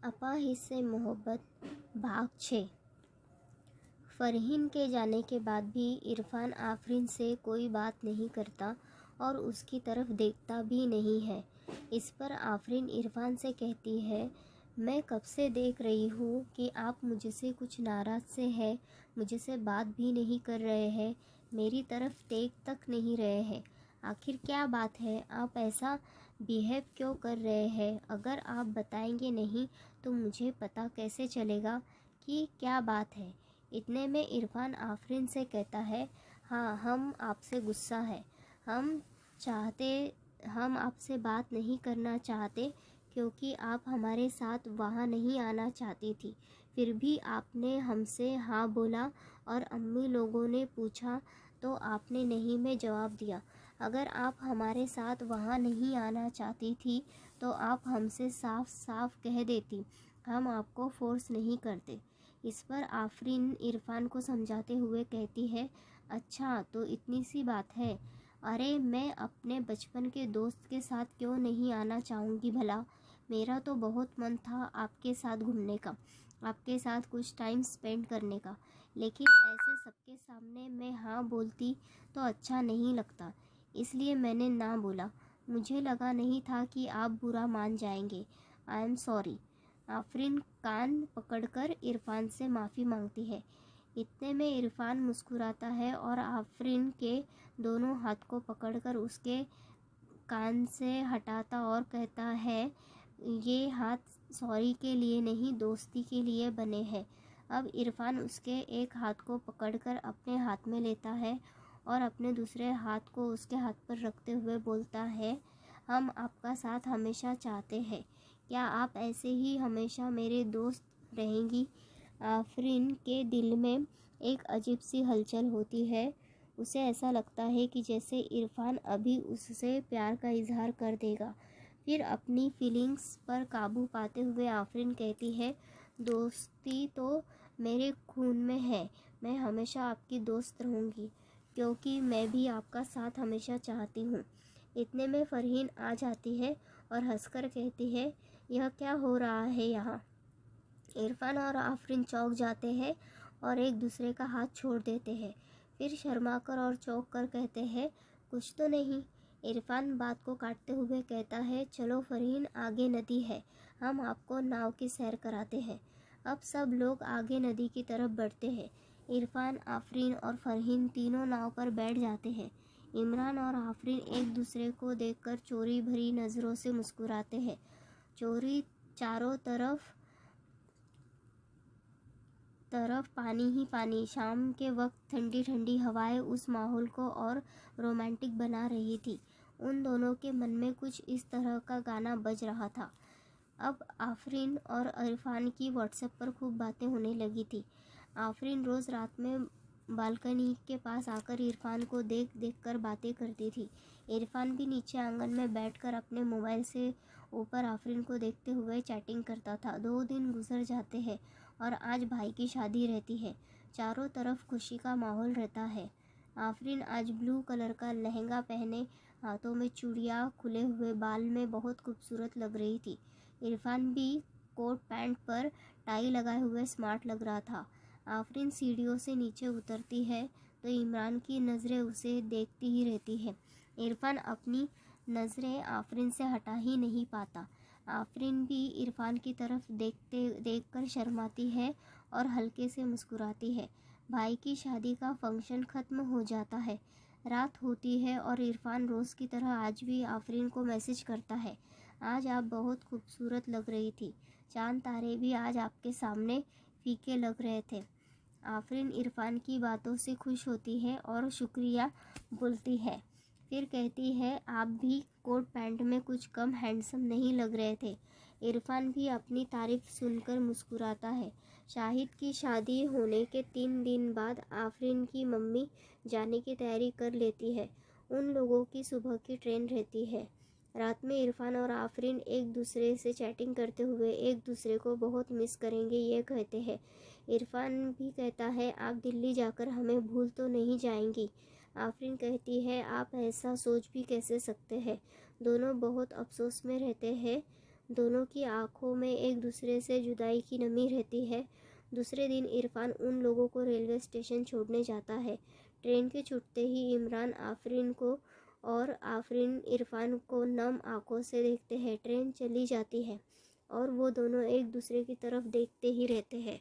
अपाहिज से मोहब्बत भाग 6। फ़रहीन के जाने के बाद भी इरफान आफरीन से कोई बात नहीं करता और उसकी तरफ देखता भी नहीं है। इस पर आफरीन इरफान से कहती है, मैं कब से देख रही हूँ कि आप मुझसे कुछ नाराज़ से हैं, मुझसे बात भी नहीं कर रहे हैं, मेरी तरफ देख तक नहीं रहे हैं। आखिर क्या बात है, आप ऐसा बिहेव क्यों कर रहे हैं? अगर आप बताएंगे नहीं तो मुझे पता कैसे चलेगा कि क्या बात है। इतने में इरफान आफरीन से कहता है, हाँ, हम आपसे गुस्सा है, हम आपसे बात नहीं करना चाहते क्योंकि आप हमारे साथ वहाँ नहीं आना चाहती थी। फिर भी आपने हमसे हाँ बोला और अम्मी लोगों ने पूछा तो आपने नहीं में जवाब दिया। अगर आप हमारे साथ वहाँ नहीं आना चाहती थी तो आप हमसे साफ साफ कह देती, हम आपको फोर्स नहीं करते। इस पर आफरीन इरफान को समझाते हुए कहती है, अच्छा तो इतनी सी बात है। अरे मैं अपने बचपन के दोस्त के साथ क्यों नहीं आना चाहूँगी भला। मेरा तो बहुत मन था आपके साथ घूमने का, आपके साथ कुछ टाइम स्पेंड करने का, लेकिन ऐसे सबके सामने मैं हाँ बोलती तो अच्छा नहीं लगता, इसलिए मैंने ना बोला। मुझे लगा नहीं था कि आप बुरा मान जाएंगे। I am sorry. आफरीन कान पकड़कर इरफान से माफ़ी मांगती है। इतने में इरफान मुस्कुराता है और आफरीन के दोनों हाथ को पकड़कर उसके कान से हटाता और कहता है, ये हाथ सॉरी के लिए नहीं, दोस्ती के लिए बने हैं। अब इरफान उसके एक हाथ को पकड़कर अपने हाथ में लेता है और अपने दूसरे हाथ को उसके हाथ पर रखते हुए बोलता है, हम आपका साथ हमेशा चाहते हैं, क्या आप ऐसे ही हमेशा मेरे दोस्त रहेंगी? आफरीन के दिल में एक अजीब सी हलचल होती है। उसे ऐसा लगता है कि जैसे इरफान अभी उससे प्यार का इजहार कर देगा। फिर अपनी फीलिंग्स पर काबू पाते हुए आफरीन कहती है, दोस्ती तो मेरे खून में है, मैं हमेशा आपकी दोस्त रहूँगी क्योंकि मैं भी आपका साथ हमेशा चाहती हूँ। इतने में फ़रहीन आ जाती है और हंसकर कहती है, यह क्या हो रहा है यहाँ? इरफान और आफरीन चौंक जाते हैं और एक दूसरे का हाथ छोड़ देते हैं। फिर शर्माकर और चौंक कर कहते हैं, कुछ तो नहीं। इरफान बात को काटते हुए कहता है, चलो फ़रहीन, आगे नदी है, हम आपको नाव की सैर कराते हैं। अब सब लोग आगे नदी की तरफ बढ़ते हैं। इरफान, आफरीन और फ़रहीन तीनों नाव पर बैठ जाते हैं। इमरान और आफरीन एक दूसरे को देखकर चोरी भरी नज़रों से मुस्कुराते हैं। चोरी चारों तरफ पानी ही पानी। शाम के वक्त ठंडी ठंडी हवाएं उस माहौल को और रोमांटिक बना रही थी। उन दोनों के मन में कुछ इस तरह का गाना बज रहा था। अब आफरीन और इरफान की व्हाट्सएप पर खूब बातें होने लगी थी। आफरीन रोज़ रात में बालकनी के पास आकर इरफान को देख देख कर बातें करती थी। इरफान भी नीचे आंगन में बैठकर अपने मोबाइल से ऊपर आफरीन को देखते हुए चैटिंग करता था। 2 दिन गुजर जाते हैं और आज भाई की शादी रहती है। चारों तरफ खुशी का माहौल रहता है। आफरीन आज ब्लू कलर का लहंगा पहने, हाथों में चूड़ियाँ, खुले हुए बाल में बहुत खूबसूरत लग रही थी। इरफान भी कोट पैंट पर टाई लगाए हुए स्मार्ट लग रहा था। आफरीन सीढ़ियों से नीचे उतरती है तो इमरान की नज़रें उसे देखती ही रहती है। इरफान अपनी नज़रें आफरीन से हटा ही नहीं पाता। आफरीन भी इरफान की तरफ देखकर शर्माती है और हल्के से मुस्कुराती है। भाई की शादी का फंक्शन ख़त्म हो जाता है। रात होती है और इरफान रोज़ की तरह आज भी आफरीन को मैसेज करता है, आज आप बहुत खूबसूरत लग रही थी, चांद तारे भी आज आपके सामने फीके लग रहे थे। आफरीन इरफान की बातों से खुश होती है और शुक्रिया बोलती है। फिर कहती है, आप भी कोट पैंट में कुछ कम हैंडसम नहीं लग रहे थे। इरफान भी अपनी तारीफ सुनकर मुस्कुराता है। शाहिद की शादी होने के 3 दिन बाद आफरीन की मम्मी जाने की तैयारी कर लेती है। उन लोगों की सुबह की ट्रेन रहती है। रात में इरफान और आफरीन एक दूसरे से चैटिंग करते हुए एक दूसरे को बहुत मिस करेंगे ये कहते हैं। इरफान भी कहता है, आप दिल्ली जाकर हमें भूल तो नहीं जाएंगी? आफरीन कहती है, आप ऐसा सोच भी कैसे सकते हैं? दोनों बहुत अफसोस में रहते हैं। दोनों की आंखों में एक दूसरे से जुदाई की नमी रहती है। दूसरे दिन इरफान उन लोगों को रेलवे स्टेशन छोड़ने जाता है। ट्रेन के छूटते ही इमरान आफरीन को और आफरीन इरफान को नम आंखों से देखते हैं। ट्रेन चली जाती है और वो दोनों एक दूसरे की तरफ देखते ही रहते हैं।